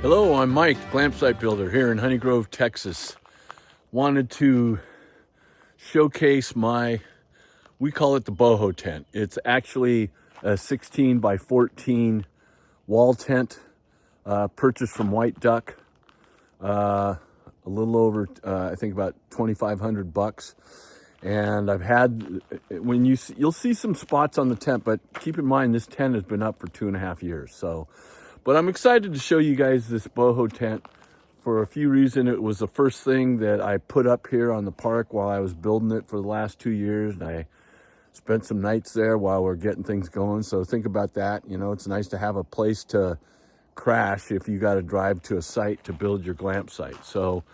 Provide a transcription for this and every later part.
Hello, I'm Mike, Glampsite builder here in Honey Grove, Texas. Wanted to showcase we call it the boho tent. It's actually a 16 by 14 wall tent, purchased from White Duck, a little over, I think about 2,500 bucks. And I've had, you'll see some spots on the tent, but keep in mind this tent has been up for 2.5 years. But I'm excited to show you guys this boho tent for a few reasons. It was the first thing that I put up here on the park while I was building it for the last 2 years. And I spent some nights there while we're getting things going. So think about that. You know, it's nice to have a place to crash if you got to drive to a site to build your Glampsite. So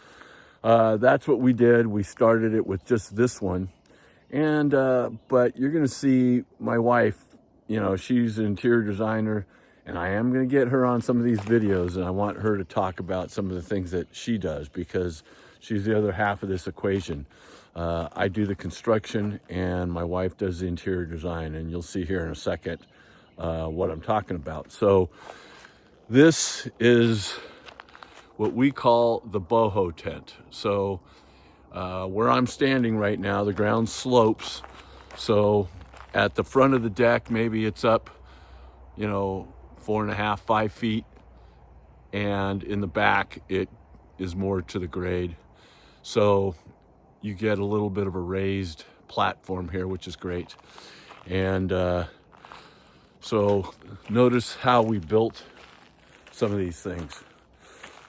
that's what we did. We started it with just this one. And, but you're going to see my wife, you know, she's an interior designer. And I am going to get her on some of these videos, and I want her to talk about some of the things that she does because she's the other half of this equation. I do the construction, and my wife does the interior design, and you'll see here in a second what I'm talking about. So this is what we call the boho tent. So where I'm standing right now, the ground slopes. So at the front of the deck, maybe it's up, you know, 4.5, 5 feet, and in the back it is more to the grade. So you get a little bit of a raised platform here, which is great. And so notice how we built some of these things.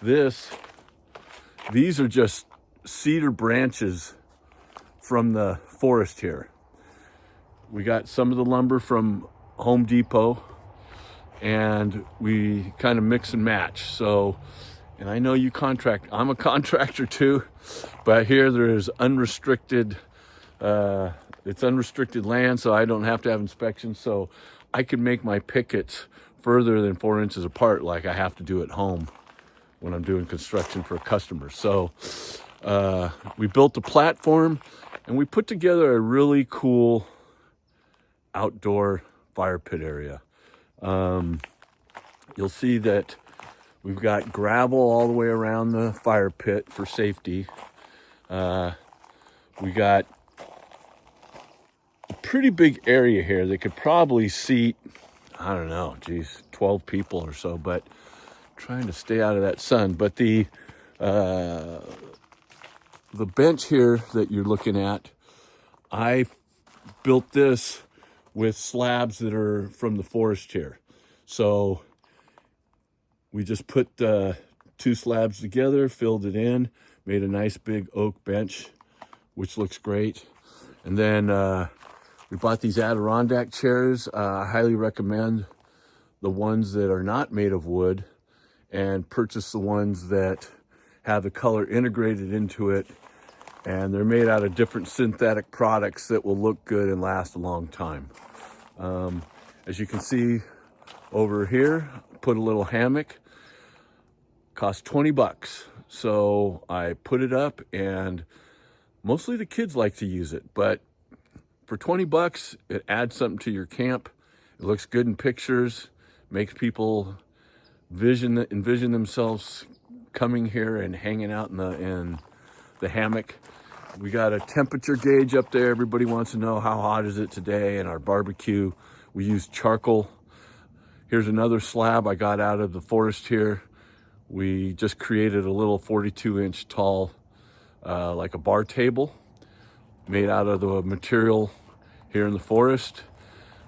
These are just cedar branches from the forest here. We got some of the lumber from Home Depot, and we kind of mix and match. So, and I know you contract, I'm a contractor too, but here there is unrestricted, it's unrestricted land, so I don't have to have inspections. So I can make my pickets further than 4 inches apart like I have to do at home when I'm doing construction for a customer. So we built a platform and we put together a really cool outdoor fire pit area. You'll see that we've got gravel all the way around the fire pit for safety. We got a pretty big area here that could probably seat, I don't know, 12 people or so, but trying to stay out of that sun. But the bench here that you're looking at, I built this with slabs that are from the forest here. So we just put 2 slabs together, filled it in, made a nice big oak bench, which looks great. And then we bought these Adirondack chairs. I highly recommend the ones that are not made of wood, and purchase the ones that have the color integrated into it. And they're made out of different synthetic products that will look good and last a long time. As you can see over here, put a little hammock, cost 20 bucks. So I put it up, and mostly the kids like to use it, but for 20 bucks, it adds something to your camp. It looks good in pictures, makes people envision themselves coming here and hanging out in the hammock. We got a temperature gauge up there. Everybody wants to know how hot is it today. And our barbecue, we use charcoal. Here's another slab I got out of the forest here. We just created a little 42-inch tall, like a bar table, made out of the material here in the forest.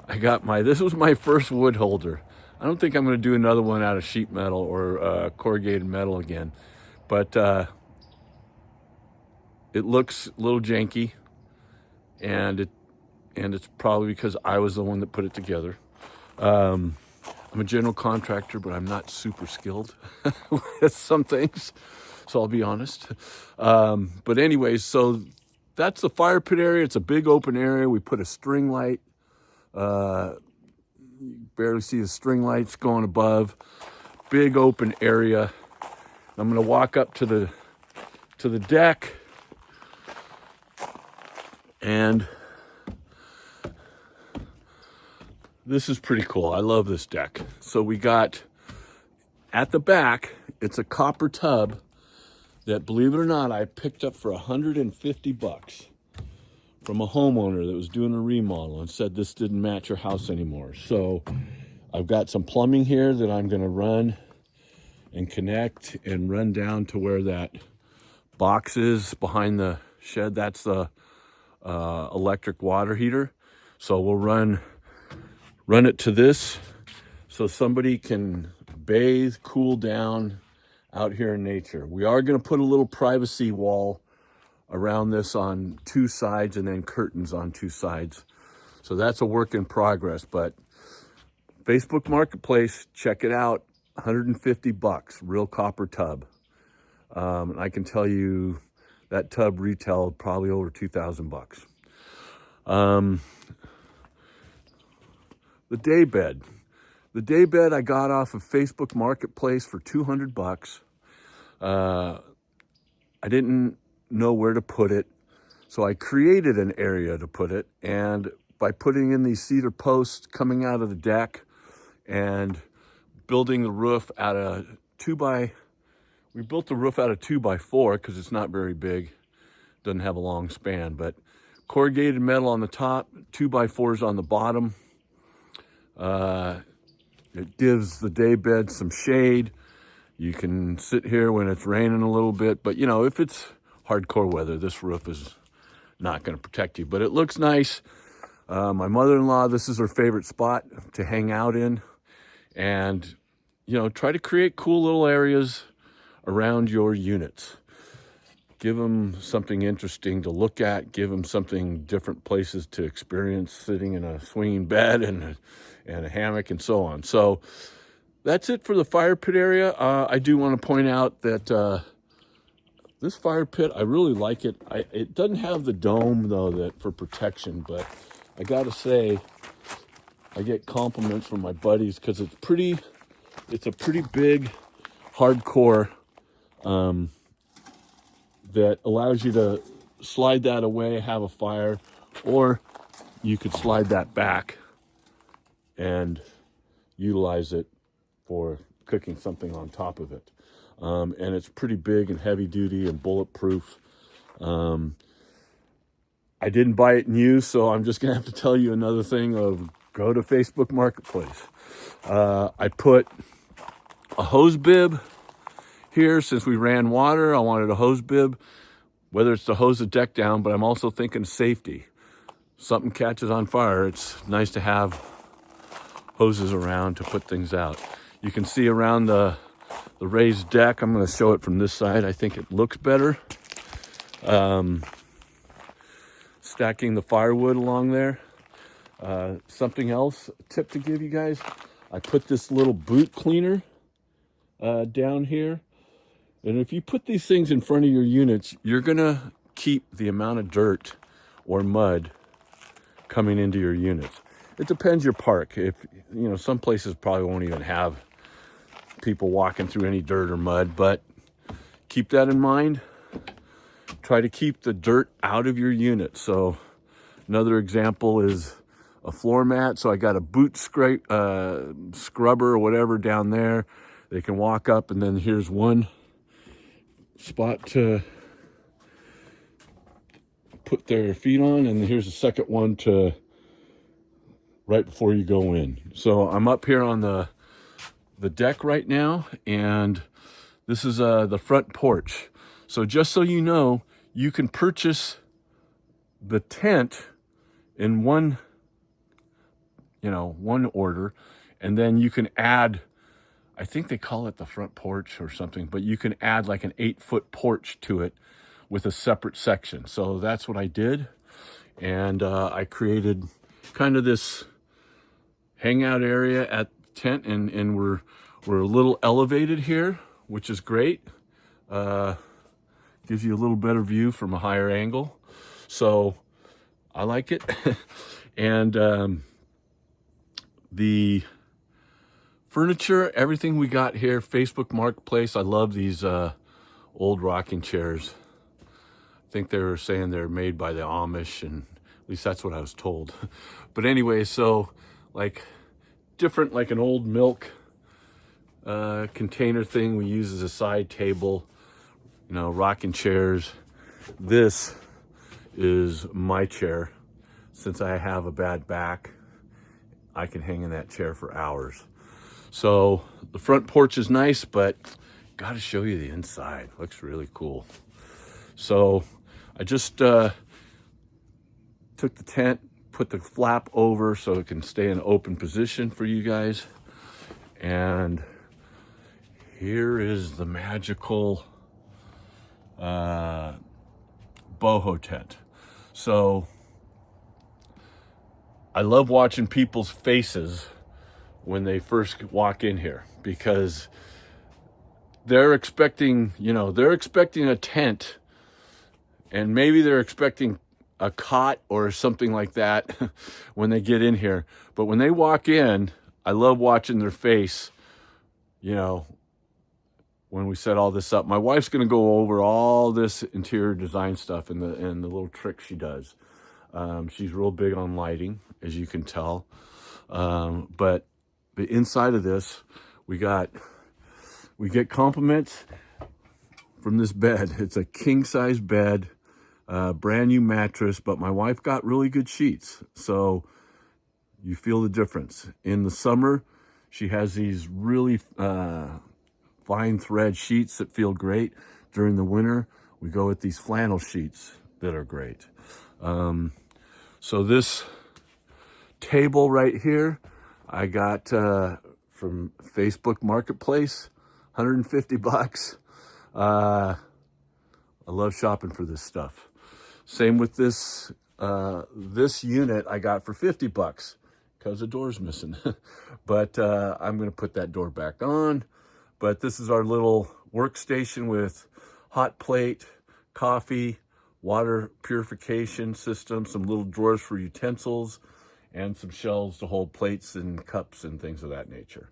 This was my first wood holder. I don't think I'm going to do another one out of sheet metal or corrugated metal again, but it looks a little janky, and it's probably because I was the one that put it together. I'm a general contractor, but I'm not super skilled with some things, so I'll be honest. But anyways, so that's the fire pit area. It's a big open area. We put a string light. You barely see the string lights going above. Big open area. I'm going to walk up to the deck, and this is pretty cool. I love this deck. So we got At the back, it's a copper tub that, believe it or not, I picked up for $150 from a homeowner that was doing a remodel and said this didn't match your house anymore. So I've got some plumbing here that I'm going to run and connect and run down to where that box is behind the shed. That's the electric water heater. So we'll run it to this so somebody can bathe, cool down out here in nature. We are going to put a little privacy wall around this on 2 sides and then curtains on 2 sides. So that's a work in progress, but Facebook Marketplace, check it out. $150, real copper tub. And I can tell you that tub retailed probably over $2,000. The day bed. The day bed I got off of Facebook Marketplace for $200. I didn't know where to put it, so I created an area to put it, and by putting in these cedar posts coming out of the deck and building the roof out of we built the roof out of 2x4 because it's not very big, doesn't have a long span, but corrugated metal on the top, 2x4s on the bottom. It gives the day bed some shade. You can sit here when it's raining a little bit, but you know, if it's hardcore weather, this roof is not going to protect you, but it looks nice. My mother-in-law, this is her favorite spot to hang out in, and you know, try to create cool little areas around your units. Give them something interesting to look at, give them something different places to experience, sitting in a swinging bed and a hammock and so on. So that's it for the fire pit area. I do want to point out that this fire pit, I really like it. It doesn't have the dome though that for protection, but I gotta say, I get compliments from my buddies because it's a pretty big, hardcore, that allows you to slide that away, have a fire, or you could slide that back and utilize it for cooking something on top of it. And it's pretty big and heavy duty and bulletproof. I didn't buy it new, so I'm just gonna have to tell you another thing of go to Facebook Marketplace. I put a hose bib here. Since we ran water, I wanted a hose bib, whether it's to hose the deck down, but I'm also thinking safety. Something catches on fire, it's nice to have hoses around to put things out. You can see around the raised deck. I'm going to show it from this side. I think it looks better. Stacking the firewood along there. Something else, a tip to give you guys. I put this little boot cleaner down here. And if you put these things in front of your units, you're gonna keep the amount of dirt or mud coming into your units. It depends your park. If you know, some places probably won't even have people walking through any dirt or mud, but keep that in mind. Try to keep the dirt out of your unit. So another example is a floor mat. So I got a boot scrubber or whatever down there. They can walk up, and then here's one spot to put their feet on, and here's a second one to right before you go in. So I'm up here on the deck right now, and this is the front porch. So just so you know, you can purchase the tent in one order, and then you can add, I think they call it the front porch or something, but you can add like an 8-foot porch to it with a separate section. So that's what I did. And I created kind of this hangout area at the tent, and we're a little elevated here, which is great. Gives you a little better view from a higher angle. So I like it. And the furniture, everything we got here, Facebook Marketplace. I love these old rocking chairs. I think they were saying they're made by the Amish, and at least that's what I was told. But anyway, so like different, like an old milk container thing we use as a side table, you know, rocking chairs. This is my chair. Since I have a bad back, I can hang in that chair for hours. So the front porch is nice, but got to show you the inside. Looks really cool. So I just took the tent, put the flap over so it can stay in open position for you guys. And here is the magical boho tent. So I love watching people's faces when they first walk in here, because they're expecting, you know, they're expecting a tent, and maybe they're expecting a cot or something like that when they get in here. But when they walk in, I love watching their face, you know, when we set all this up. My wife's going to go over all this interior design stuff and the little tricks she does. She's real big on lighting, as you can tell. But the inside of this, we get compliments from this bed. It's a king size bed, brand new mattress, but my wife got really good sheets. So you feel the difference. In the summer, she has these really fine thread sheets that feel great. During the winter, we go with these flannel sheets that are great. So this table right here, I got from Facebook Marketplace, 150 bucks. I love shopping for this stuff. Same with this this unit I got for 50 bucks because the door's missing. But I'm gonna put that door back on. But this is our little workstation with hot plate, coffee, water purification system, some little drawers for utensils, and some shelves to hold plates and cups and things of that nature.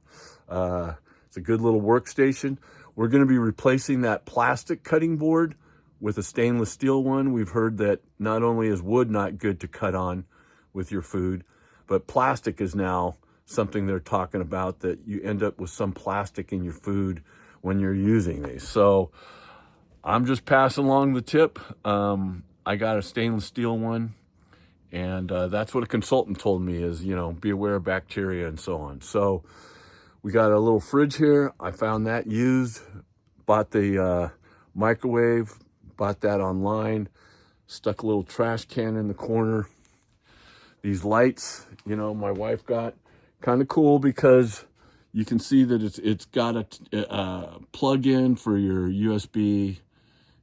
It's a good little workstation. We're going to be replacing that plastic cutting board with a stainless steel one. We've heard that not only is wood not good to cut on with your food, but plastic is now something they're talking about, that you end up with some plastic in your food when you're using these. So I'm just passing along the tip. I got a stainless steel one, and that's what a consultant told me is, you know, be aware of bacteria and so on. So we got a little fridge here. I found that used, bought the microwave, bought that online, stuck a little trash can in the corner. These lights, you know, my wife got, kind of cool because you can see that it's got a plug-in for your USB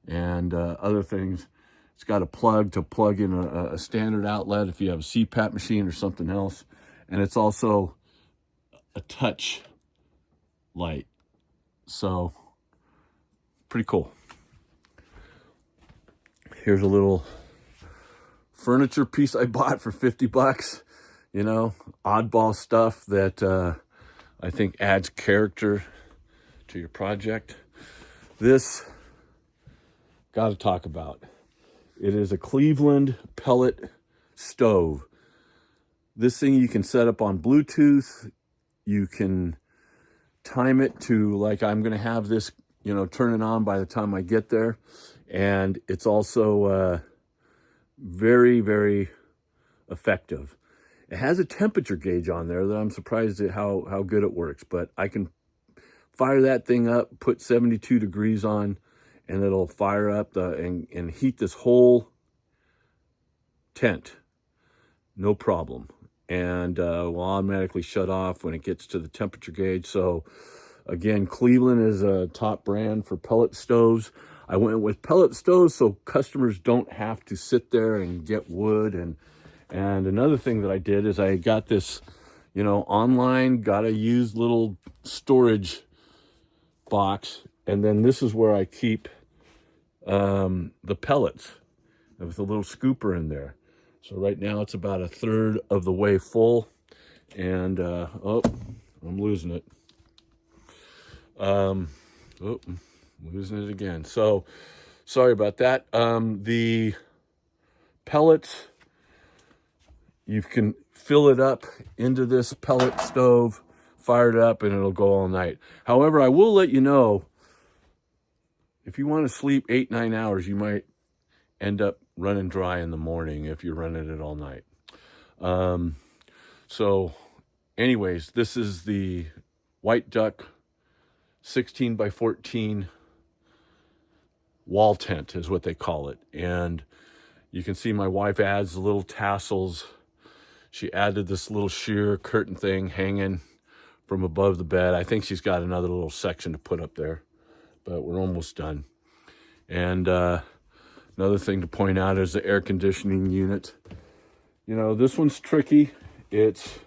and other things. It's got a plug to plug in a standard outlet if you have a CPAP machine or something else. And it's also a touch light. So, pretty cool. Here's a little furniture piece I bought for 50 bucks. You know, oddball stuff that I think adds character to your project. This, got to talk about. It is a Cleveland pellet stove. This thing you can set up on Bluetooth. You can time it to, like, I'm going to have this, you know, turn it on by the time I get there. And it's also very, very effective. It has a temperature gauge on there that I'm surprised at how good it works. But I can fire that thing up, put 72 degrees on, and it'll fire up and heat this whole tent. No problem. And will automatically shut off when it gets to the temperature gauge. So again, Cleveland is a top brand for pellet stoves. I went with pellet stoves so customers don't have to sit there and get wood. And another thing that I did is I got this, you know, online, got a used little storage box. And then this is where I keep the pellets with a little scooper in there. So right now it's about a third of the way full. And, oh, I'm losing it. Oh, losing it again. So sorry about that. The pellets, you can fill it up into this pellet stove fire it up, and it'll go all night. However, I will let you know, if you want to sleep 8-9 hours, you might end up running dry in the morning if you're running it all night. So anyways, this is the White Duck 16 by 14 wall tent is what they call it. And you can see my wife adds little tassels. She added this little sheer curtain thing hanging from above the bed. I think she's got another little section to put up there, but we're almost done. And another thing to point out is the air conditioning unit. You know, this one's tricky. It's,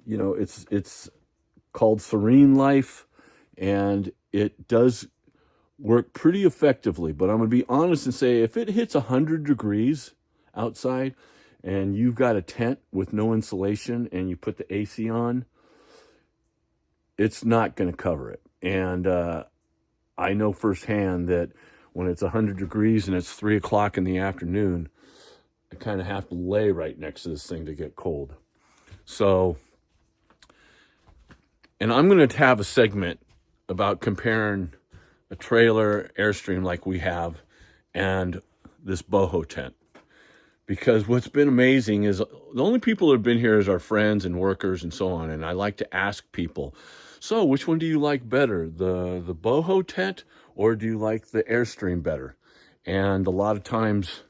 it's called Serene Life, and it does work pretty effectively. But I'm going to be honest and say, if it hits 100 degrees outside and you've got a tent with no insulation and you put the AC on, it's not going to cover it. And I know firsthand that when it's 100 degrees and it's 3 o'clock in the afternoon, I kind of have to lay right next to this thing to get cold. So, and I'm going to have a segment about comparing a trailer Airstream like we have and this boho tent. Because what's been amazing is the only people that have been here is our friends and workers and so on. And I like to ask people, so which one do you like better, the boho tent, or do you like the Airstream better? And a lot of times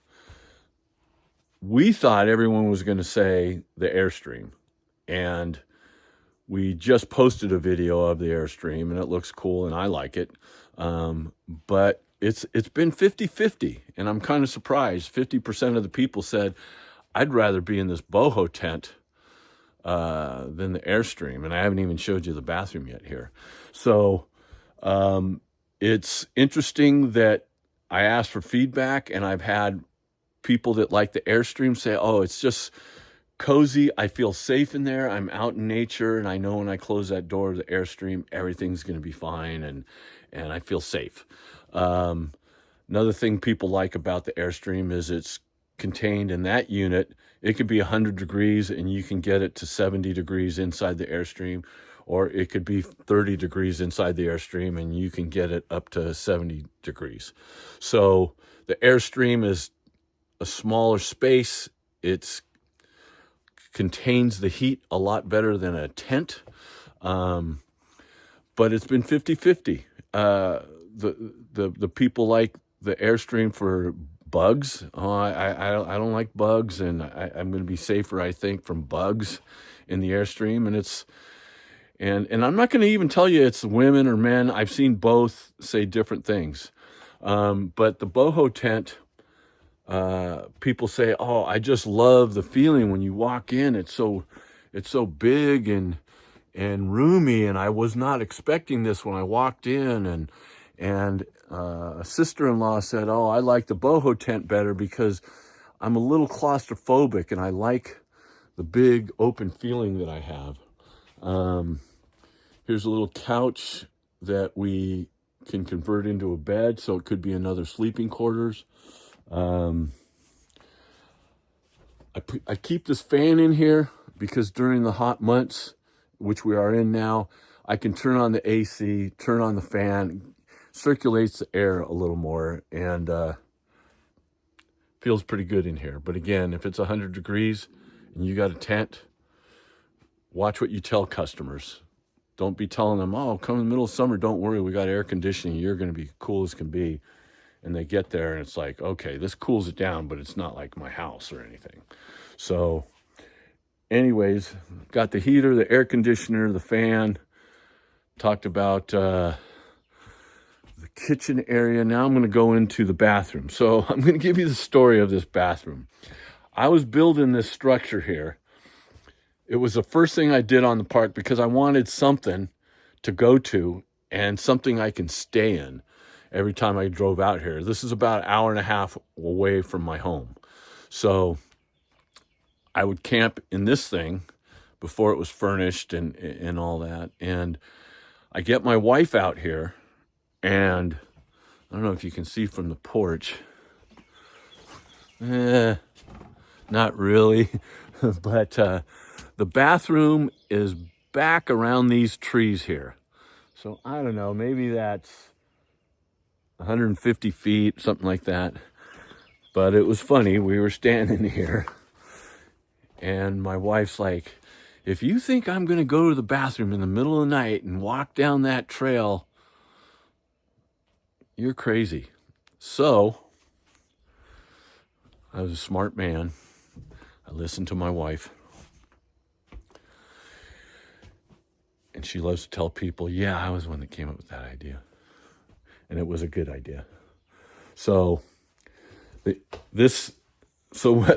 we thought everyone was going to say the Airstream. And we just posted a video of the Airstream, and it looks cool, and I like it. But it's been 50-50, and I'm kind of surprised. 50% of the people said, I'd rather be in this boho tent than the Airstream. And I haven't even showed you the bathroom yet here. So it's interesting that I asked for feedback, and I've had people that like the Airstream say, oh, it's just cozy. I feel safe in there. I'm out in nature, and I know when I close that door of the Airstream, everything's going to be fine, and I feel safe. Another thing people like about the Airstream is it's contained in that unit. It could be 100 degrees, and you can get it to 70 degrees inside the Airstream, or it could be 30 degrees inside the Airstream, and you can get it up to 70 degrees. So the Airstream is a smaller space. It contains the heat a lot better than a tent, but it's been 50-50. The people like the Airstream for bugs. I don't like bugs, and I'm going to be safer, I think, from bugs in the Airstream. And I'm not going to even tell you it's women or men. I've seen both say different things. But the boho tent, people say, oh, I just love the feeling when you walk in. It's so big and roomy, and I was not expecting this when I walked in. And a sister-in-law said, oh, I like the boho tent better because I'm a little claustrophobic and I like the big open feeling that I have. Here's a little couch that we can convert into a bed, so it could be another sleeping quarters. I keep this fan in here because during the hot months, which we are in now, I can turn on the AC, turn on the fan, circulates the air a little more, and feels pretty good in here. But again, if it's 100 degrees and you got a tent, watch what you tell customers. Don't be telling them, oh, come in the middle of summer, don't worry, we got air conditioning, you're going to be cool as can be. And they get there and it's like, okay, this cools it down, but it's not like my house or anything. So anyways, got the heater, the air conditioner, the fan, talked about the kitchen area. Now I'm going to go into the bathroom. So I'm going to give you the story of this bathroom. I was building this structure here. It was the first thing I did on the park because I wanted something to go to and something I can stay in every time I drove out here. This is about an hour and a half away from my home. So I would camp in this thing before it was furnished and all that. And I get my wife out here, and I don't know if you can see from the porch. Not really, but The bathroom is back around these trees here. So I don't know, maybe that's 150 feet, something like that. But it was funny. We were standing here and my wife's like, if you think I'm going to go to the bathroom in the middle of the night and walk down that trail, you're crazy. So I was a smart man. I listened to my wife. And she loves to tell people, yeah, I was the one that came up with that idea. And it was a good idea. So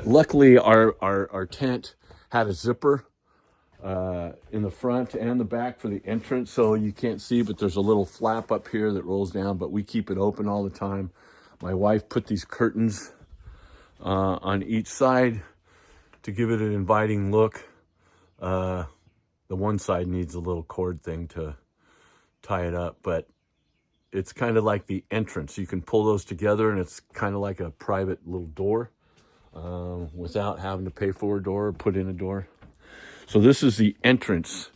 luckily our tent had a zipper in the front and the back for the entrance, so you can't see, but there's a little flap up here that rolls down, but we keep it open all the time. My wife put these curtains on each side to give it an inviting look. The one side needs a little cord thing to tie it up, but it's kind of like the entrance. You can pull those together and it's kind of like a private little door without having to pay for a door or put in a door. So this is the entrance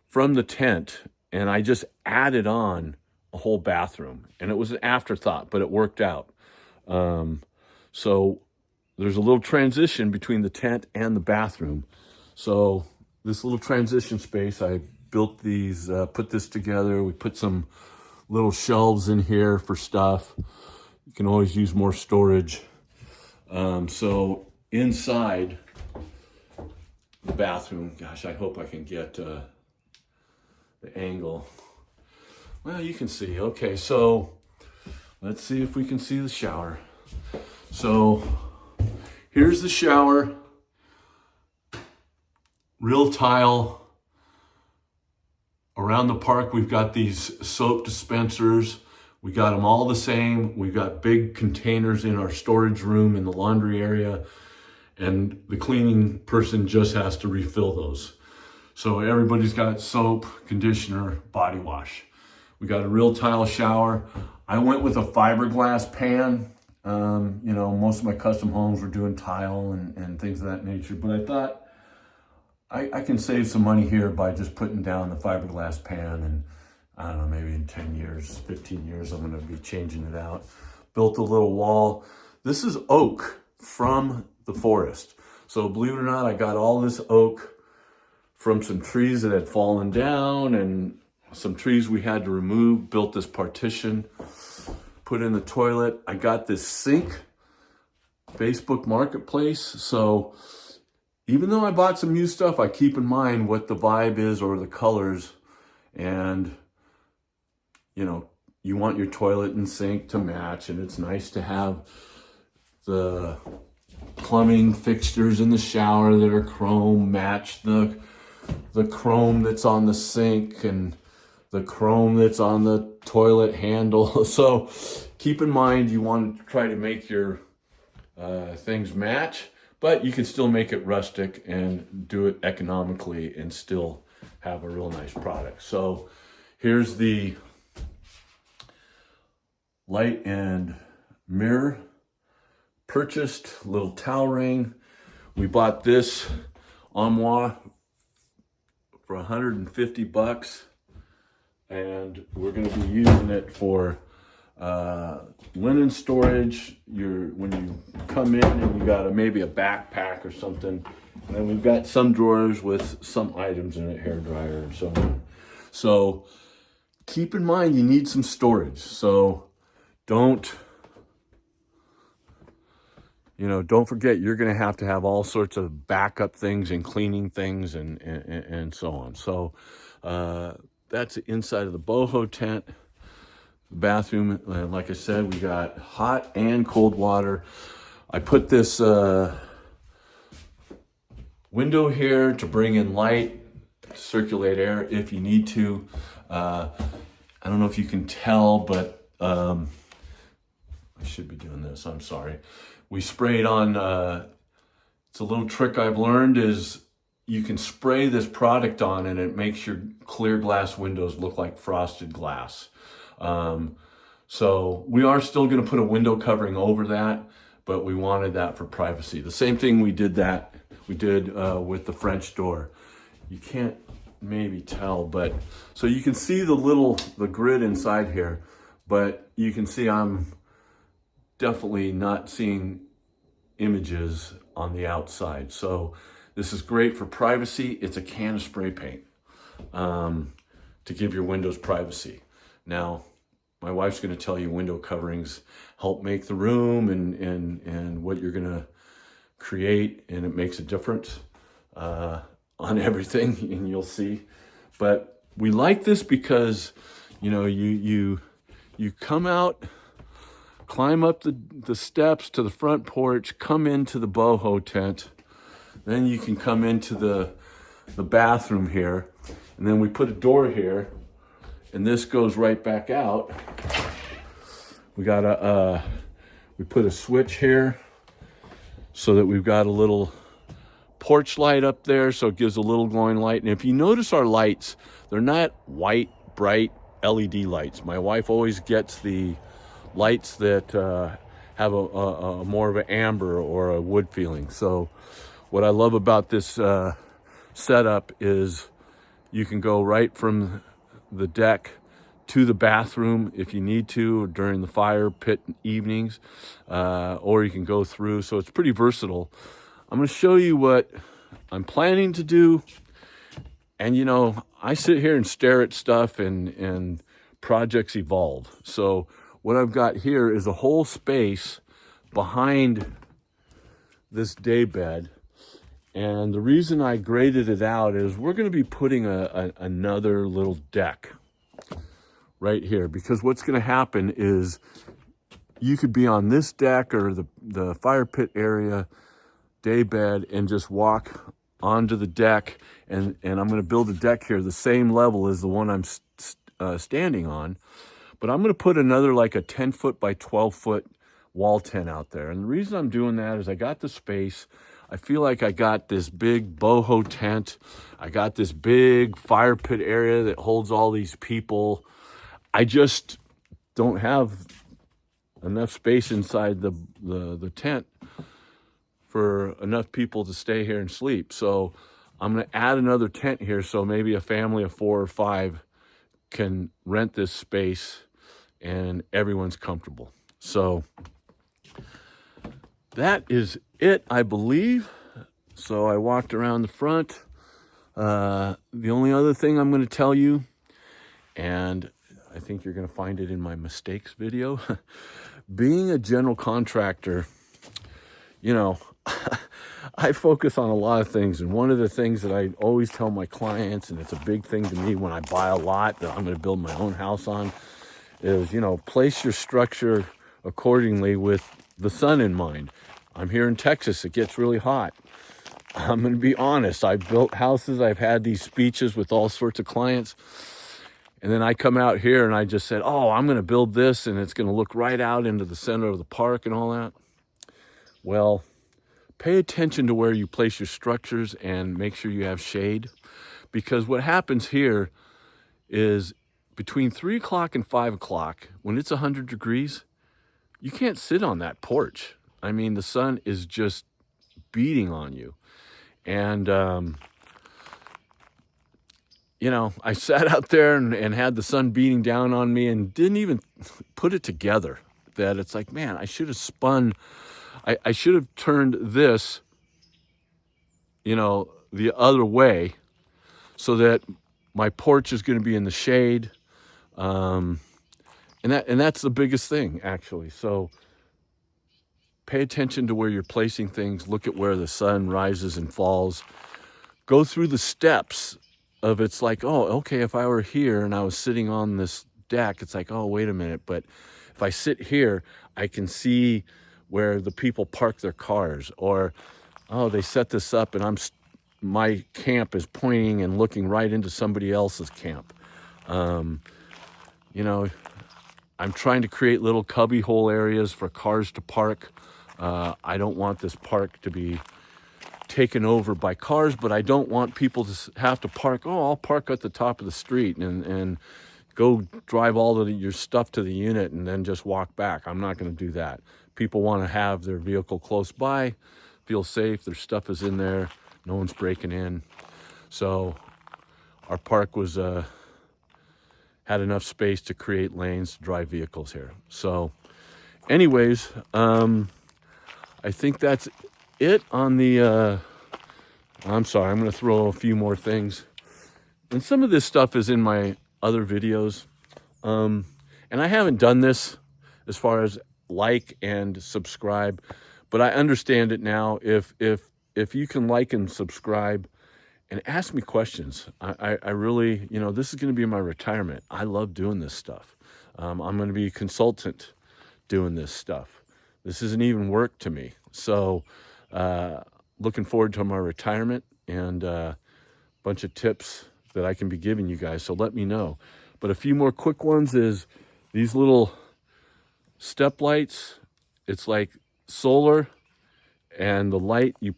from the tent, and I just added on a whole bathroom, and it was an afterthought, but it worked out. So there's a little transition between the tent and the bathroom. So this little transition space, I built these, put this together. We put some little shelves in here for stuff. You can always use more storage. So inside the bathroom, gosh, I hope I can get the angle. Well, you can see. Okay, so let's see if we can see the shower. So here's the shower. Real tile. Around the park, we've got these soap dispensers. We got them all the same. We've got big containers in our storage room in the laundry area, and the cleaning person just has to refill those. So everybody's got soap, conditioner, body wash. We got a real tile shower. I went with a fiberglass pan. Most of my custom homes were doing tile and things of that nature, but I thought I can save some money here by just putting down the fiberglass pan, and I don't know, maybe in 10 years, 15 years, I'm going to be changing it out. Built a little wall. This is oak from the forest. So believe it or not, I got all this oak from some trees that had fallen down and some trees we had to remove. Built this partition, put in the toilet. I got this sink, Facebook Marketplace. So even though I bought some new stuff, I keep in mind what the vibe is or the colors. And, you want your toilet and sink to match. And it's nice to have the plumbing fixtures in the shower that are chrome match the chrome that's on the sink and the chrome that's on the toilet handle. So keep in mind, you want to try to make your things match, but you can still make it rustic and do it economically and still have a real nice product. So here's the light and mirror. Purchased little towel ring. We bought this armoire for $150, and we're going to be using it for linen storage. When you come in and you got maybe a backpack or something, and then we've got some drawers with some items in it, hair dryer and so on. So keep in mind you need some storage. So don't forget you're going to have all sorts of backup things and cleaning things and so on. So that's the inside of the boho tent. The bathroom, like I said, we got hot and cold water. I put this window here to bring in light, circulate air if you need to. I don't know if you can tell, but I should be doing this. I'm sorry. We sprayed on, it's a little trick I've learned is you can spray this product on and it makes your clear glass windows look like frosted glass. So we are still going to put a window covering over that, but we wanted that for privacy. The same thing we did that we did with the French door. You can't maybe tell, but so you can see the grid inside here, but you can see I'm definitely not seeing images on the outside. So this is great for privacy. It's a can of spray paint to give your windows privacy. Now, my wife's going to tell you window coverings help make the room and what you're going to create, and it makes a difference on everything, and you'll see. But we like this because, you know, you come out, climb up the steps to the front porch, come into the boho tent, then you can come into the bathroom here, and then we put a door here, and this goes right back out. We got we put a switch here so that we've got a little porch light up there, so it gives a little glowing light. And if you notice our lights, they're not white, bright LED lights. My wife always gets the lights that have a more of an amber or a wood feeling. So what I love about this setup is you can go right from the deck to the bathroom if you need to during the fire pit evenings, or you can go through. So it's pretty versatile. I'm going to show you what I'm planning to do. And, you know, I sit here and stare at stuff and projects evolve. So what I've got here is a whole space behind this day bed. And the reason I graded it out is we're going to be putting another little deck right here, because what's going to happen is you could be on this deck or the fire pit area, day bed, and just walk onto the deck. And I'm going to build a deck here the same level as the one I'm standing on. But I'm going to put another like a 10-foot by 12-foot wall tent out there. And the reason I'm doing that is I got the space. I feel like I got this big boho tent. I got this big fire pit area that holds all these people. I just don't have enough space inside the tent for enough people to stay here and sleep. So I'm going to add another tent here, so maybe a family of 4 or 5 can rent this space and everyone's comfortable. So that is it, I believe. So I walked around the front. The only other thing I'm going to tell you, and I think you're going to find it in my mistakes video, being a general contractor, you know, I focus on a lot of things. And one of the things that I always tell my clients, and it's a big thing to me when I buy a lot that I'm going to build my own house on, is, you know, place your structure accordingly with the sun in mind. I'm here in Texas. It gets really hot. I'm going to be honest. I've built houses. I've had these speeches with all sorts of clients. And then I come out here and I just said, oh, I'm going to build this and it's going to look right out into the center of the park and all that. Well, pay attention to where you place your structures and make sure you have shade. Because what happens here is between 3 o'clock and 5 o'clock, when it's 100 degrees, you can't sit on that porch. I mean, the sun is just beating on you. And, you know, I sat out there and had the sun beating down on me and didn't even put it together that it's like, man, I should have spun. I should have turned this, you know, the other way so that my porch is going to be in the shade. And that's the biggest thing, actually. So pay attention to where you're placing things. Look at where the sun rises and falls. Go through the steps of, it's like, oh, okay, if I were here and I was sitting on this deck, it's like, oh, wait a minute. But if I sit here, I can see where the people park their cars, or, oh, they set this up and my camp is pointing and looking right into somebody else's camp. You know, I'm trying to create little cubby hole areas for cars to park. I don't want this park to be taken over by cars, but I don't want people to have to park. Oh, I'll park at the top of the street and go drive all of your stuff to the unit and then just walk back. I'm not going to do that. People want to have their vehicle close by. If feel safe. Their stuff is in there. No one's breaking in. So our park was had enough space to create lanes to drive vehicles here. So anyways, I think that's it on the, I'm sorry, I'm going to throw a few more things. And some of this stuff is in my other videos. And I haven't done this as far as like and subscribe, but I understand it now. If you can like and subscribe and ask me questions, I really, you know, this is going to be my retirement. I love doing this stuff. I'm going to be a consultant doing this stuff. This isn't even work to me. So looking forward to my retirement and a bunch of tips that I can be giving you guys. So let me know. But a few more quick ones is these little step lights. It's like solar, and the light, you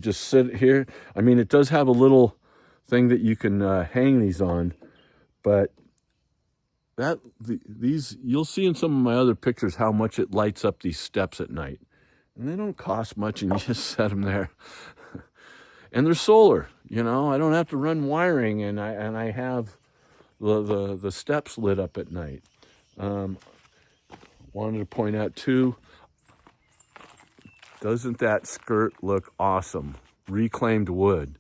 just sit here. I mean, it does have a little thing that you can hang these on, but these, you'll see in some of my other pictures how much it lights up these steps at night. And they don't cost much, and you just set them there. And they're solar, you know. I don't have to run wiring, and I have the steps lit up at night. Wanted to point out too, doesn't that skirt look awesome? Reclaimed wood.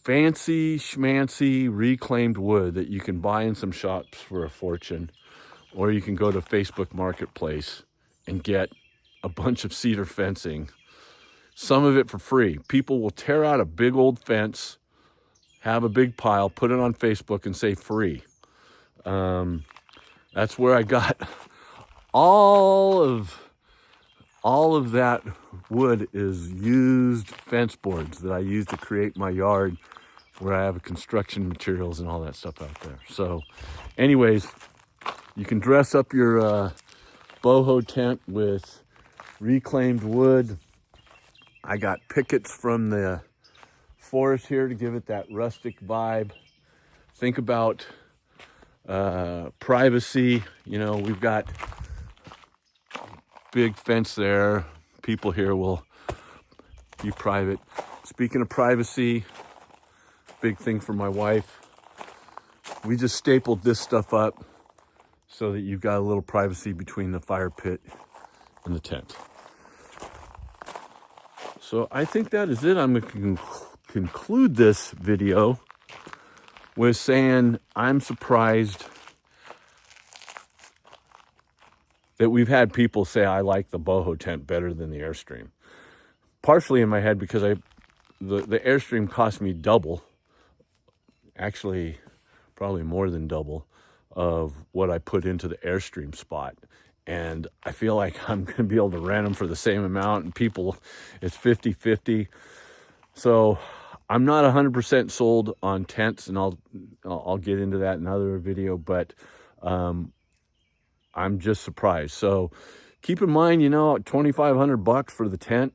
Fancy schmancy reclaimed wood that you can buy in some shops for a fortune, or you can go to Facebook Marketplace and get a bunch of cedar fencing, some of it for free. People will tear out a big old fence, have a big pile, put it on Facebook and say free. That's where I got all of that wood is used fence boards that I use to create my yard, where I have construction materials and all that stuff out there. So anyways, you can dress up your boho tent with reclaimed wood. I got pickets from the forest here to give it that rustic vibe. Think about privacy. You know, we've got big fence there. People here will be private. Speaking of privacy, big thing for my wife. We just stapled this stuff up so that you've got a little privacy between the fire pit and the tent. So I think that is it. I'm going to conclude this video with saying I'm surprised that we've had people say I like the boho tent better than the Airstream. Partially in my head because the Airstream cost me double, actually probably more than double of what I put into the Airstream spot. And I feel like I'm going to be able to rent them for the same amount, and people, it's 50-50. So I'm not 100% sold on tents, and I'll get into that in another video, but I'm just surprised. So keep in mind, you know, $2,500 for the tent.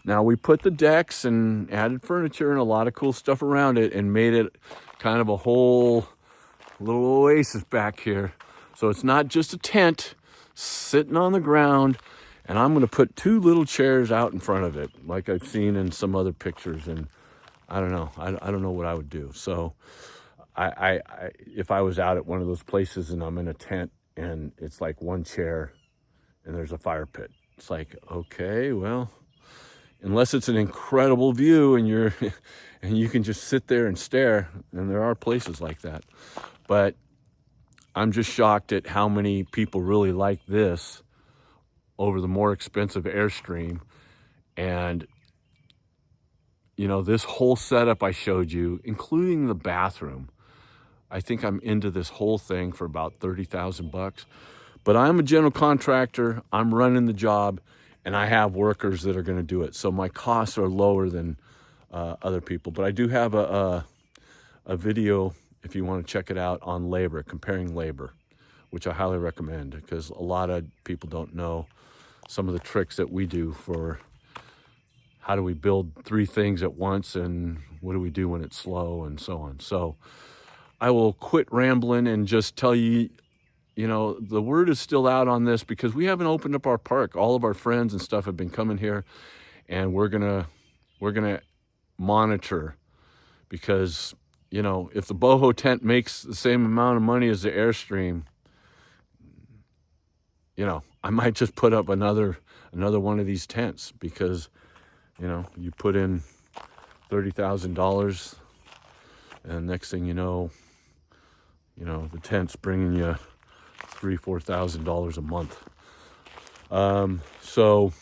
Now we put the decks and added furniture and a lot of cool stuff around it and made it kind of a whole little oasis back here. So it's not just a tent sitting on the ground, and I'm going to put 2 little chairs out in front of it, like I've seen in some other pictures. And I don't know. I don't know what I would do. So I if I was out at one of those places and I'm in a tent and it's like 1 chair and there's a fire pit, it's like, okay, well, unless it's an incredible view and and you can just sit there and stare, and there are places like that. But I'm just shocked at how many people really like this over the more expensive Airstream. And you know, this whole setup I showed you, including the bathroom, I think I'm into this whole thing for about $30,000. But I'm a general contractor, I'm running the job, and I have workers that are going to do it. So my costs are lower than other people. But I do have a video, if you want to check it out, on labor, comparing labor, which I highly recommend, because a lot of people don't know some of the tricks that we do for how do we build 3 things at once, and what do we do when it's slow, and so on. So I will quit rambling and just tell you, you know, the word is still out on this because we haven't opened up our park. All of our friends and stuff have been coming here, and we're gonna monitor, because you know, if the boho tent makes the same amount of money as the Airstream, you know, I might just put up another one of these tents, because you know, you put in $30,000, and next thing you know, the tent's bringing you $3,000-4,000 a month. So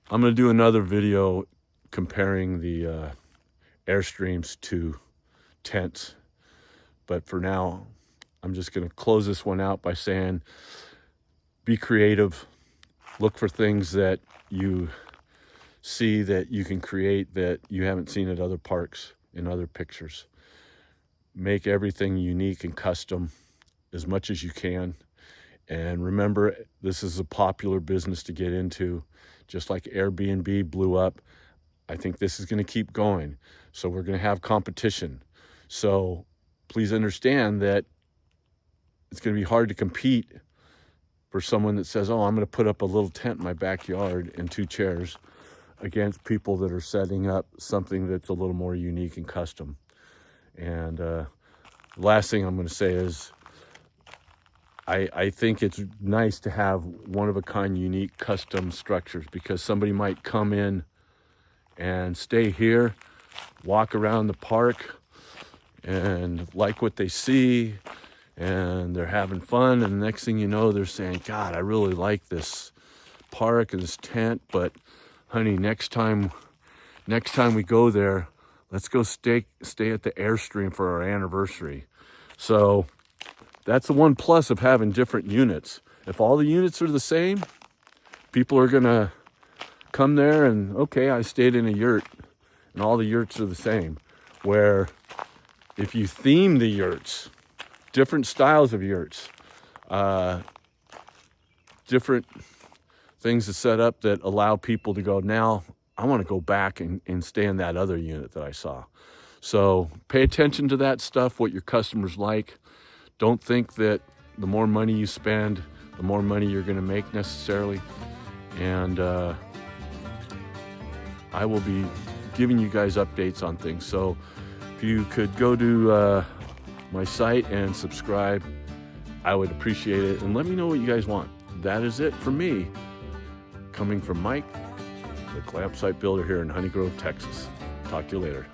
I'm going to do another video comparing the Airstreams to tents. But for now, I'm just going to close this one out by saying, be creative. Look for things that you see that you can create that you haven't seen at other parks, in other pictures. Make everything unique and custom as much as you can. And remember, this is a popular business to get into. Just like Airbnb blew up, I think this is going to keep going. So we're going to have competition. So please understand that it's going to be hard to compete for someone that says, oh, I'm going to put up a little tent in my backyard and 2 chairs, against people that are setting up something that's a little more unique and custom. And the last thing I'm going to say is, I think it's nice to have one-of-a-kind, unique, custom structures, because somebody might come in and stay here, walk around the park, and like what they see, and they're having fun, and the next thing you know, they're saying, God, I really like this park and this tent, but honey, next time we go there, let's go stay at the Airstream for our anniversary. So that's the one plus of having different units. If all the units are the same, people are going to come there and, okay, I stayed in a yurt, and all the yurts are the same. Where if you theme the yurts, different styles of yurts, different things to set up that allow people to go, now I want to go back and stay in that other unit that I saw. So pay attention to that stuff, what your customers like. Don't think that the more money you spend, the more money you're going to make necessarily. And I will be giving you guys updates on things. So if you could go to my site and subscribe, I would appreciate it. And let me know what you guys want. That is it for me. Coming from Mike, the Glampsite builder here in Honey Grove, Texas. Talk to you later.